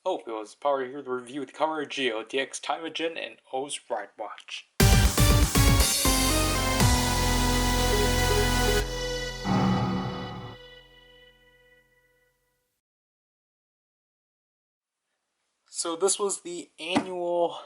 Hope it was Power here to review the Kamen Rider Zi-O, DX Timajin, and OOO's Ridewatch. So this was the annual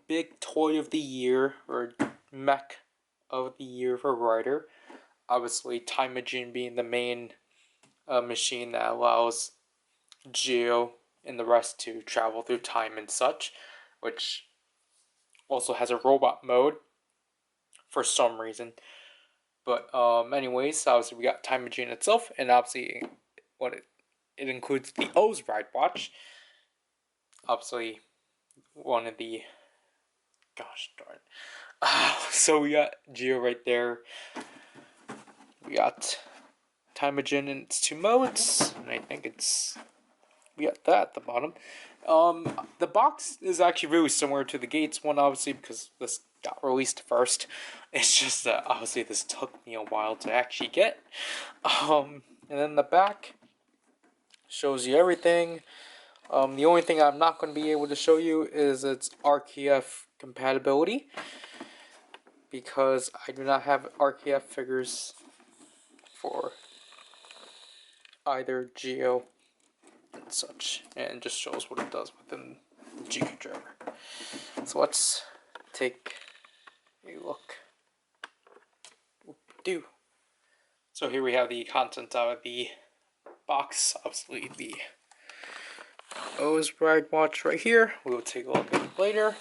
big toy of the year, or mech of the year for Rider. Obviously, Timajin being the main machine that allows Zi-O and the rest to travel through time and such, which also has a robot mode for some reason. But anyways, obviously we got Timajin itself, and obviously what it includes the OOO's Ridewatch. Obviously one of the gosh darn. So we got Zi-O right there. We got Timajin in its two modes, and I think we got that at the bottom. The box is actually really similar to the Gates one, obviously, because this got released first. It's just that obviously this took me a while to actually get. And then the back shows you everything. The only thing I'm not going to be able to show you is its RKF compatibility, because I do not have RKF figures for either Zi-O and such, and it just shows what it does within the GQ driver. So let's take a look. So here we have the contents out of the box. Obviously the OOO's Ridewatch right here. We will take a look at it later,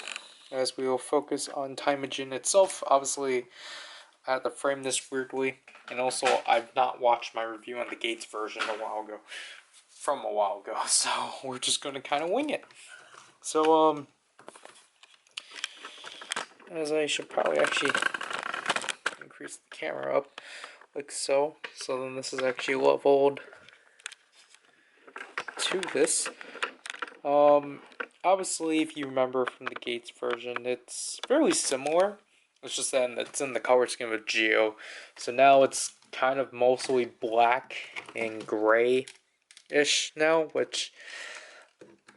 as we will focus on Timajin itself. Obviously I had to frame this weirdly, and also I've not watched my review on the Gates version from a while ago, so we're just going to kind of wing it. So as I should probably actually increase the camera up like so then this is actually leveled to this. Obviously, if you remember from the Gates version, it's fairly similar. It's just that it's in the color scheme of Zi-O. So now it's kind of mostly black and gray-ish now, which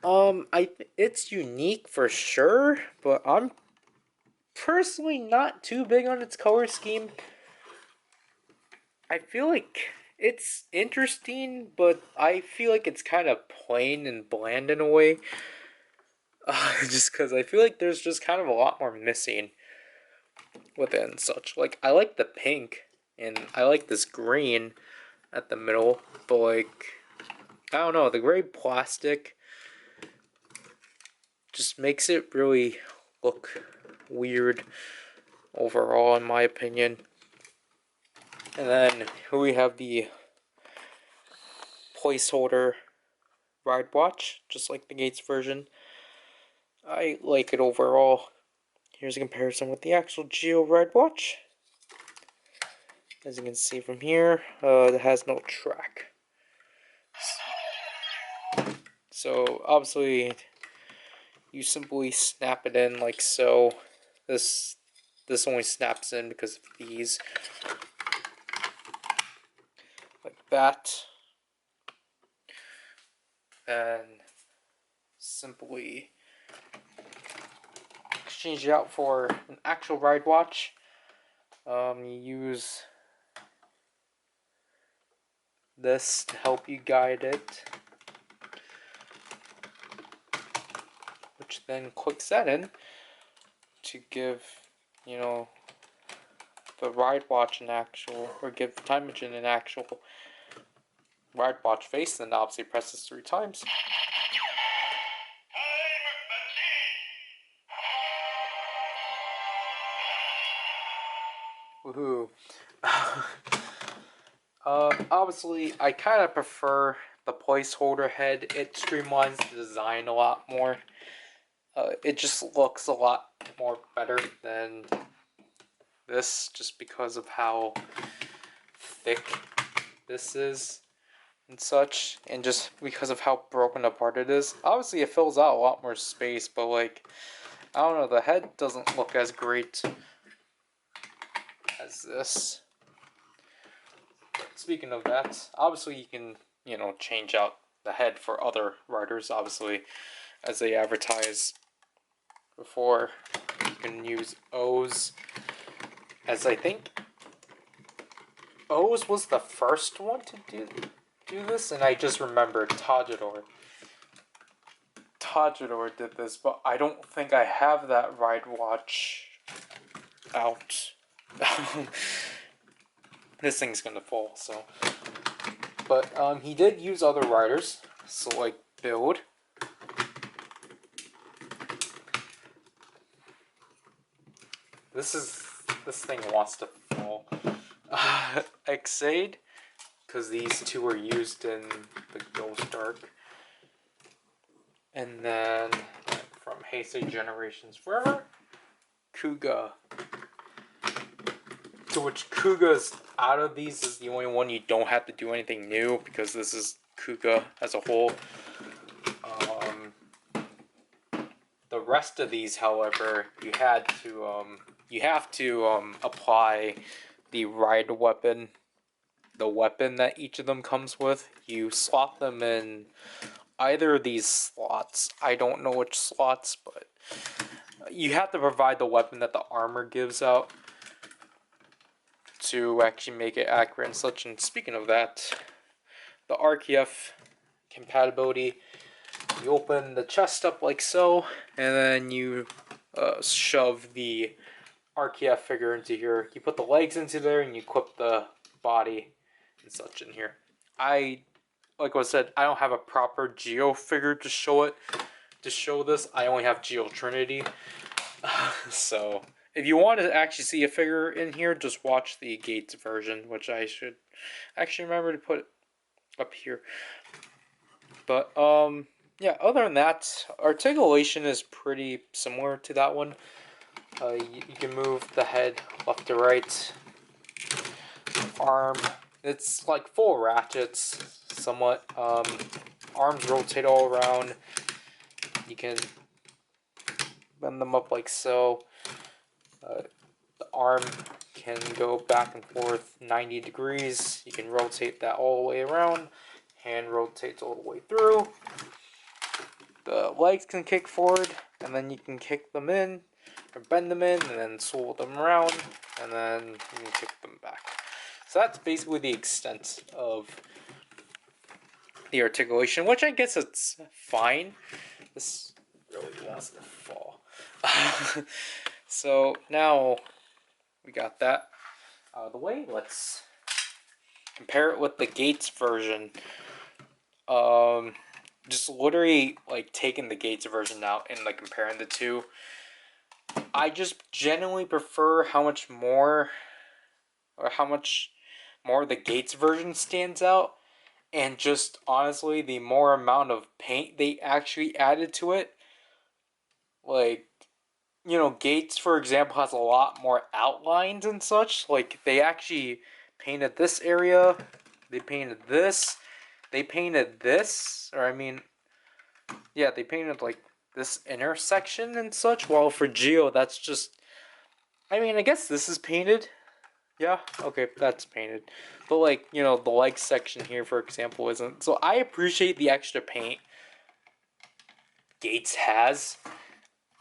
it's unique for sure, but I'm personally not too big on its color scheme. I feel like it's interesting, but I feel like it's kind of plain and bland in a way. Just because I feel like there's just kind of a lot more missing with it and such. Like, I like the pink, and I like this green at the middle, but like, I don't know, the gray plastic just makes it really look weird overall, in my opinion. And then here we have the placeholder Ridewatch, just like the Gates version. I like it overall. Here's a comparison with the actual Zi-O Ridewatch. As you can see from here, it has no track. So obviously, you simply snap it in like so. This only snaps in because of these, like that. And simply exchange it out for an actual Ridewatch. You use this to help you guide it, which then clicks that in to give, you know, the Ridewatch an actual, or give Timajin an actual Ridewatch face, and then obviously press this 3 times. Woohoo. Obviously, I kind of prefer the placeholder head. It streamlines the design a lot more. It just looks a lot more better than this, just because of how thick this is and such, and just because of how broken apart it is. Obviously, it fills out a lot more space, but like, I don't know, the head doesn't look as great as this. Speaking of that, obviously you can, you know, change out the head for other riders, obviously, as they advertise before. You can use O's, as I think O's was the first one to do this, and I just remembered Tajidor. Tajidor did this, but I don't think I have that ride watch out. This thing's gonna fall, so. But he did use other riders, so like Build. This thing wants to fall. Exade, because these two were used in the Ghost Arc. And then from Heisei Generations Forever, Kuga. To which Kuga's out of these is the only one you don't have to do anything new, because this is Kuga as a whole. The rest of these, however, you have to apply the ride weapon, the weapon that each of them comes with. You slot them in either of these slots. I don't know which slots, but you have to provide the weapon that the armor gives out to actually make it accurate and such. And speaking of that, the RKF compatibility, you open the chest up like so, and then you shove the RKF figure into here. You put the legs into there, and you equip the body and such in here. Like I said, I don't have a proper Zi-O figure to show it. To show this, I only have Zi-O Trinity. So, if you want to actually see a figure in here, just watch the Gates version, which I should actually remember to put up here. But, yeah, other than that, articulation is pretty similar to that one. You can move the head left to right. Arm, it's like full ratchets, somewhat. Arms rotate all around. You can bend them up like so. The arm can go back and forth 90 degrees. You can rotate that all the way around. Hand rotates all the way through. The legs can kick forward, and then you can kick them in, or bend them in, and then swivel them around, and then you can kick them back. So that's basically the extent of the articulation, which I guess it's fine. This really wants to fall. So now we got that out of the way. Let's compare it with the Gates version. Just literally like taking the Gates version out and like comparing the two. I just genuinely prefer how much more the Gates version stands out, and just honestly the more amount of paint they actually added to it. Like, you know, Gates, for example, has a lot more outlines and such. Like, they actually painted this area, they painted this, they painted this, or I mean, yeah, they painted like this intersection and such. While for Zi-O, that's just, I mean, I guess this is painted. Yeah, okay, that's painted. But like, you know, the leg section here, for example, isn't. So I appreciate the extra paint Gates has.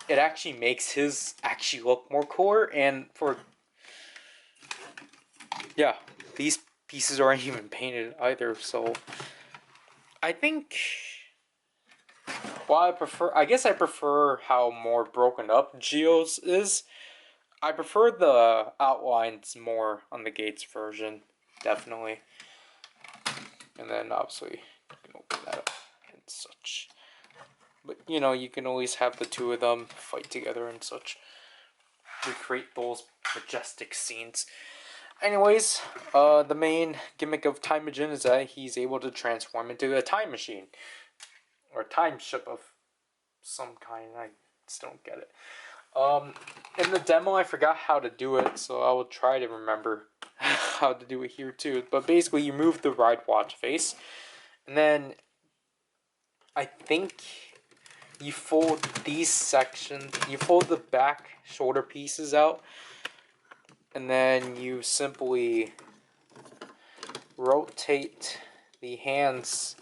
It actually makes his actually look more cooler, and for, yeah, these pieces aren't even painted either, so I think, while I guess I prefer how more broken up Zi-O's is. I prefer the outlines more on the Gates version, definitely. And then obviously you can open that up and such. But you know, you can always have the two of them fight together and such. Recreate those majestic scenes. Anyways, the main gimmick of Time Majin is that he's able to transform into a time machine. Or a time ship of some kind. I still don't get it. In the demo, I forgot how to do it, so I will try to remember how to do it here too. But basically, you move the ride watch face, and then I think you fold these sections, you fold the back shoulder pieces out, and then you simply rotate the hands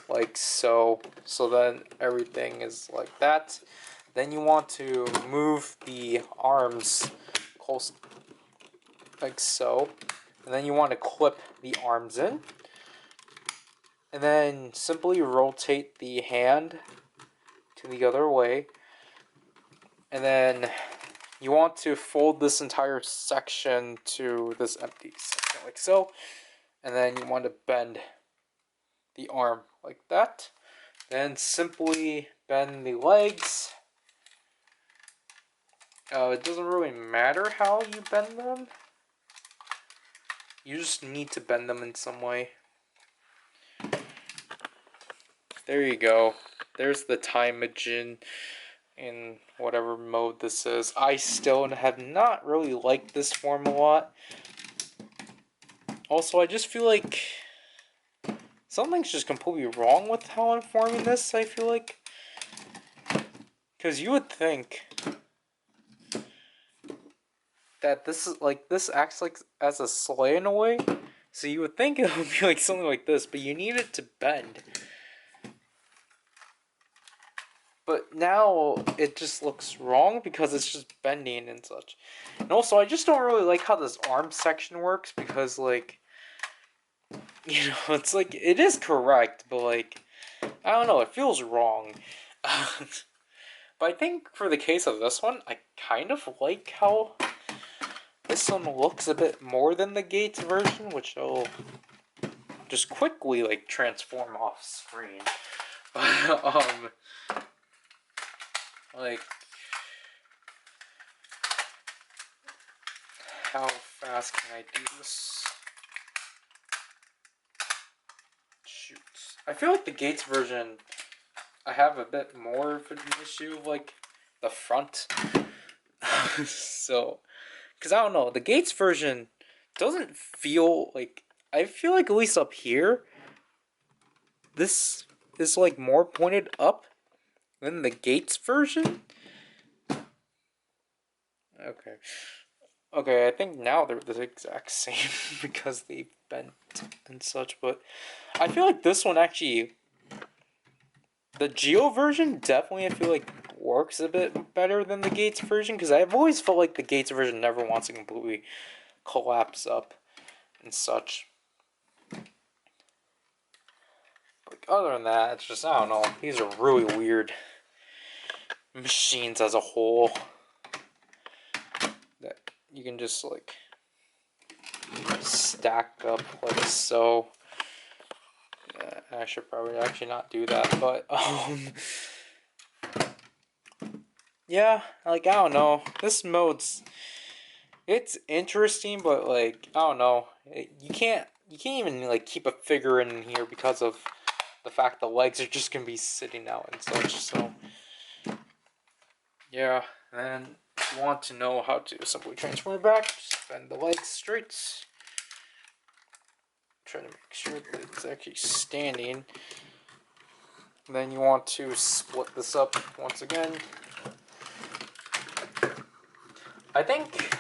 like so. So then everything is like that. Then you want to move the arms close, like so. And then you want to clip the arms in. And then simply rotate the hand to the other way. And then you want to fold this entire section to this empty section, like so. And then you want to bend the arm like that. Then simply bend the legs. It doesn't really matter how you bend them. You just need to bend them in some way. There you go. There's the Majin in whatever mode this is. I still have not really liked this form a lot. Also, I just feel like something's just completely wrong with how I'm forming this, I feel like. Because you would think that this acts like as a sleigh in a way. So you would think it would be like something like this, but you need it to bend. But now it just looks wrong because it's just bending and such. And also, I just don't really like how this arm section works because, like, you know, it's like, it is correct, but like, I don't know, it feels wrong. But I think for the case of this one, I kind of like how this one looks a bit more than the Gates version, which I'll just quickly, like, transform off screen. Like, how fast can I do this? Shoot. I feel like the Gates version, I have a bit more of an issue of, like, the front. So, because I don't know, the Gates version doesn't feel like, I feel like at least up here, this is like more pointed up than the Gates version. Okay. Okay, I think now they're the exact same because they've bent and such, but I feel like this one actually, the Zi-O version definitely I feel like works a bit better than the Gates version, because I've always felt like the Gates version never wants to completely collapse up and such. Like, other than that, it's just, I don't know, these are really weird machines as a whole that you can just like stack up like so. Yeah, I should probably actually not do that, but yeah, like, I don't know, this mode's, it's interesting, but like, I don't know, you can't even like keep a figure in here because of the fact the legs are just gonna be sitting out and such. So yeah, and if you want to know how to simply transform it back, just bend the legs straight. Try to make sure that it's actually standing. And then you want to split this up once again. I think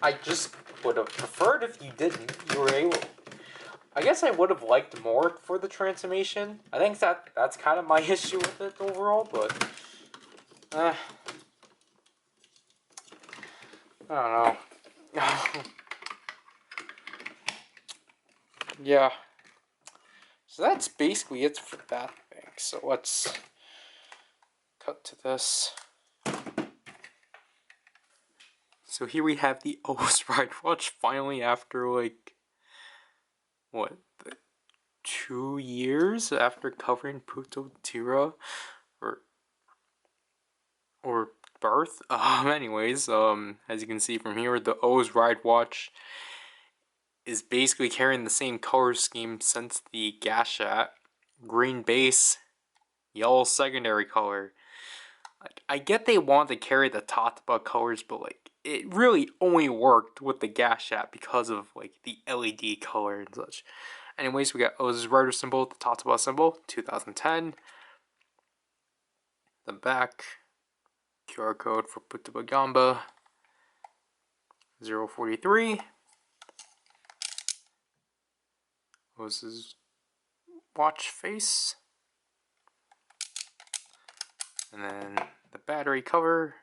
I just would have preferred if you didn't. You were able. I guess I would have liked more for the transformation. I think that's kind of my issue with it overall, but I don't know. Yeah. So that's basically it for that thing. So let's cut to this. So here we have the OOO Ridewatch finally after like, what, 2 years after covering Puto Tira or birth. Anyways, as you can see from here, the OOO Ridewatch is basically carrying the same color scheme since the Gashat. Green base, yellow secondary color. Like, I get they want to carry the Tataba colors, but like, it really only worked with the Gashat because of like the LED color and such. Anyways, we got OOO's Rider symbol, the Tataba symbol, 2010. The back, QR code for Putuba Gamba, 043. OOO's watch face. And then the battery cover.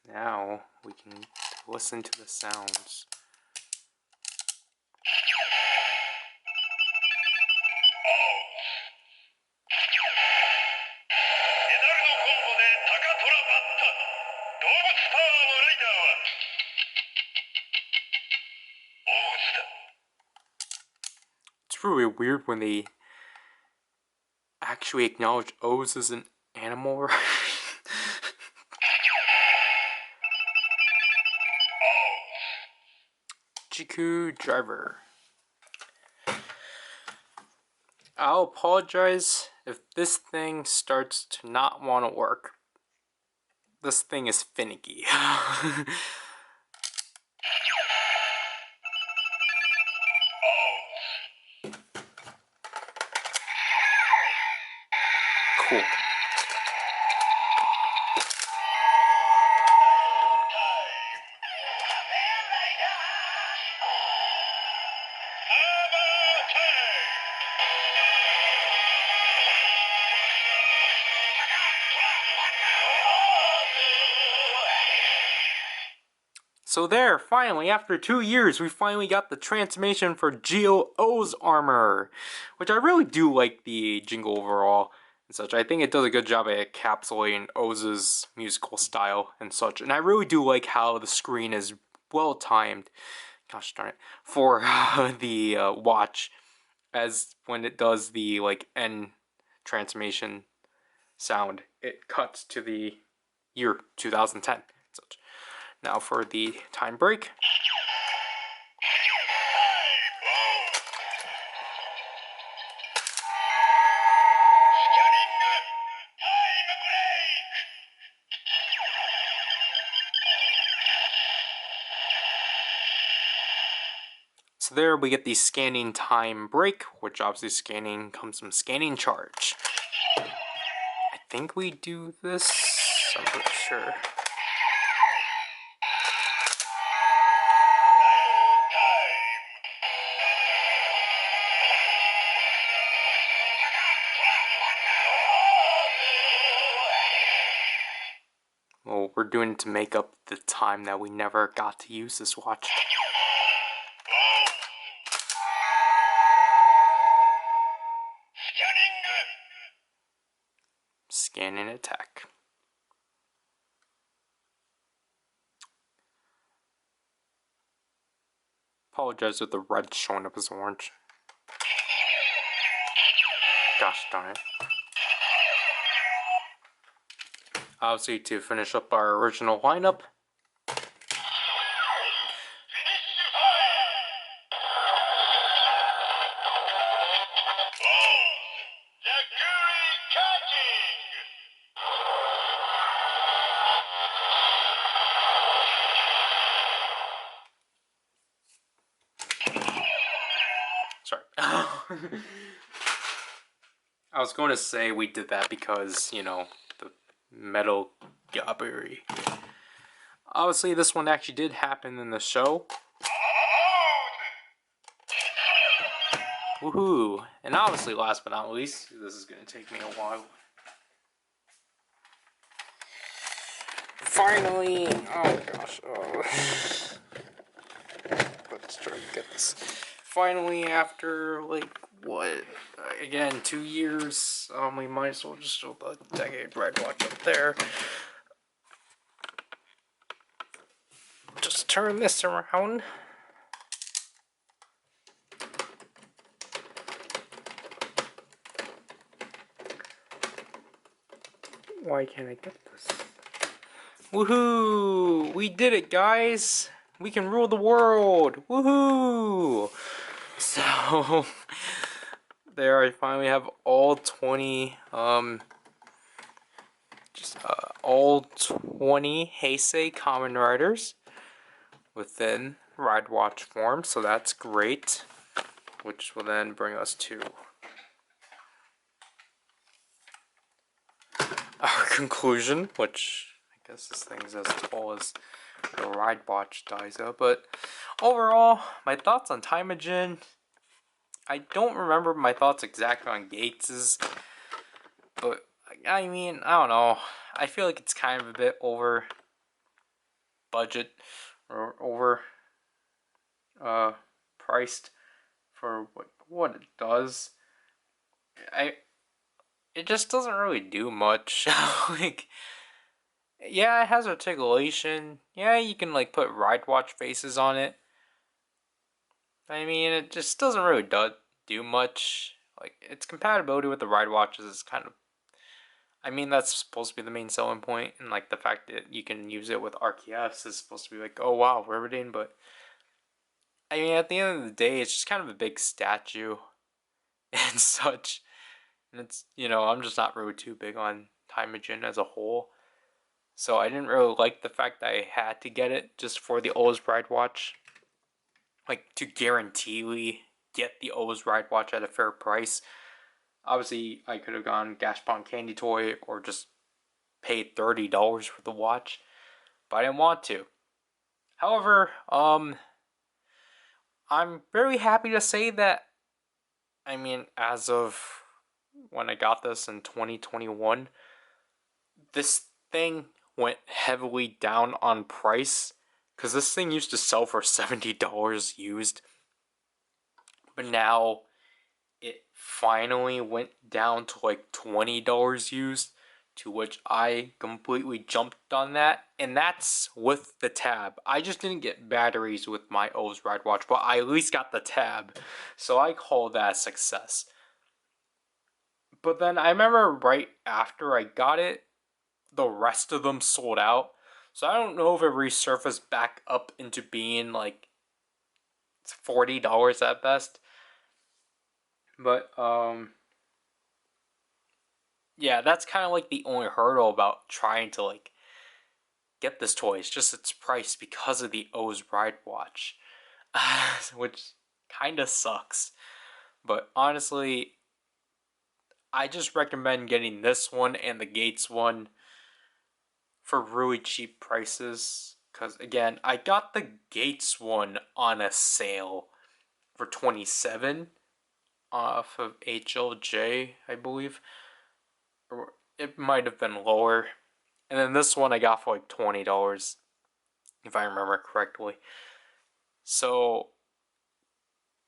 Now we can listen to the sounds. It's really weird when they actually acknowledge O's as an animal, right? Jiku driver. I'll apologize if this thing starts to not want to work. This thing is finicky. Cool. So there, finally, after 2 years, we finally got the transformation for Zi-O's armor. Which I really do like the jingle overall and such. I think it does a good job at encapsulating Oz's musical style and such. And I really do like how the screen is well timed, gosh darn it, for the watch. As when it does the like end transformation sound, it cuts to the year 2010 and such. Now for the time break. So there we get the scanning time break, which obviously scanning comes from scanning charge. I think we do this, I'm not sure. Well, we're doing it to make up the time that we never got to use this watch. Scanning attack. Apologize if the red showing up as orange. Gosh darn it. Obviously, to finish up our original lineup. Sorry. I was going to say we did that because, you know, the metal gobbery. Obviously, this one actually did happen in the show. Woohoo! And obviously, last but not least, this is going to take me a while. Finally! Oh gosh. Oh. Let's try to get this. Finally, after, like, what? Again, 2 years, we might as well just show the Decade Ridewatch up there. Just turn this around. Why can't I get this? Woohoo! We did it, guys! We can rule the world! Woohoo! So, there I finally have all 20, all 20 Heisei Kamen Riders within Ridewatch form, so that's great. Which will then bring us to our conclusion, which I guess this thing's as tall as the Ridewatch Zi-O, but overall, my thoughts on Timajin, I don't remember my thoughts exactly on Gates's. But I mean, I don't know. I feel like it's kind of a bit over budget or over priced for what it does. It just doesn't really do much. Like, yeah, it has articulation. Yeah, you can like put ride watch faces on it. I mean, it just doesn't really do much. Like, its compatibility with the ride watches is kind of. I mean, that's supposed to be the main selling point, and like the fact that you can use it with RKFs is supposed to be like, oh wow, riveting. But I mean, at the end of the day, it's just kind of a big statue and such. And it's, I'm just not really too big on Timejin as a whole. So I didn't really like the fact that I had to get it just for the OOO Ride Watch. Like, to guaranteely get the OOO Ride Watch at a fair price. Obviously, I could have gone Gashpon Candy Toy or just paid $30 for the watch. But I didn't want to. However, I'm very happy to say that, I mean, as of when I got this in 2021, this thing went heavily down on price, because this thing used to sell for $70 used, but now it finally went down to like $20 used, to which I completely jumped on that, and that's with the tab. I just didn't get batteries with my OOO Ride Watch, but I at least got the tab, so I call that a success. But then I remember right after I got it, the rest of them sold out. So I don't know if it resurfaced back up into being like $40 at best. But yeah, that's kind of like the only hurdle about trying to like get this toy. It's just its price because of the OOO Ride Watch, which kind of sucks. But honestly, I just recommend getting this one and the Gates one for really cheap prices. Because again, I got the Gates one on a sale for $27 off of HLJ, I believe. Or it might have been lower. And then this one I got for like $20, if I remember correctly. So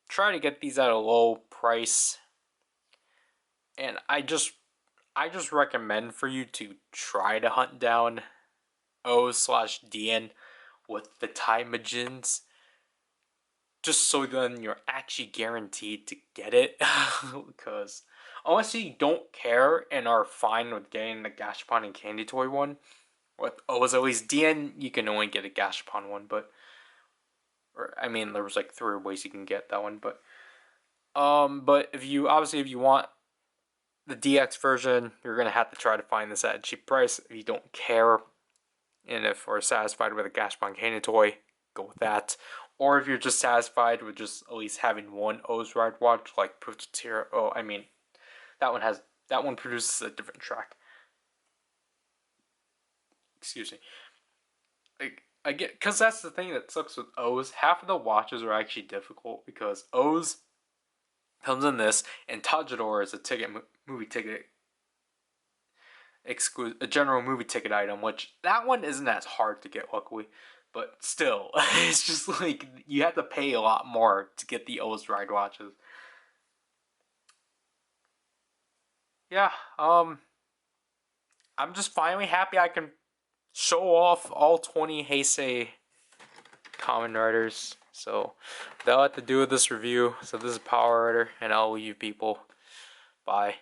try to get these at a low price. And I just recommend for you to try to hunt down O/DN with the Timejins, just so then you're actually guaranteed to get it. Because unless you don't care and are fine with getting the Gashapon and Candy Toy one, with OOO DN, you can only get a Gashapon one, but I mean, there was like 3 ways you can get that one, but if you want the DX version, you're gonna have to try to find this at a cheap price. If you don't care, and if we're satisfied with a Gashapon Candy Toy, go with that. Or if you're just satisfied with just at least having one OOO Ride Watch, like Putira. Oh, I mean, that one produces a different track. Excuse me. Like, I get, because that's the thing that sucks with OOOs. Half of the watches are actually difficult because OOOs comes in this, and Tajidor is a movie ticket a general movie ticket item, which that one isn't as hard to get, luckily. But still, it's just like you have to pay a lot more to get the OOO Ride Watches. Yeah, I'm just finally happy I can show off all 20 Heisei Kamen Riders. So that'll have to do with this review. So this is PowerRider, and I'll leave people. Bye.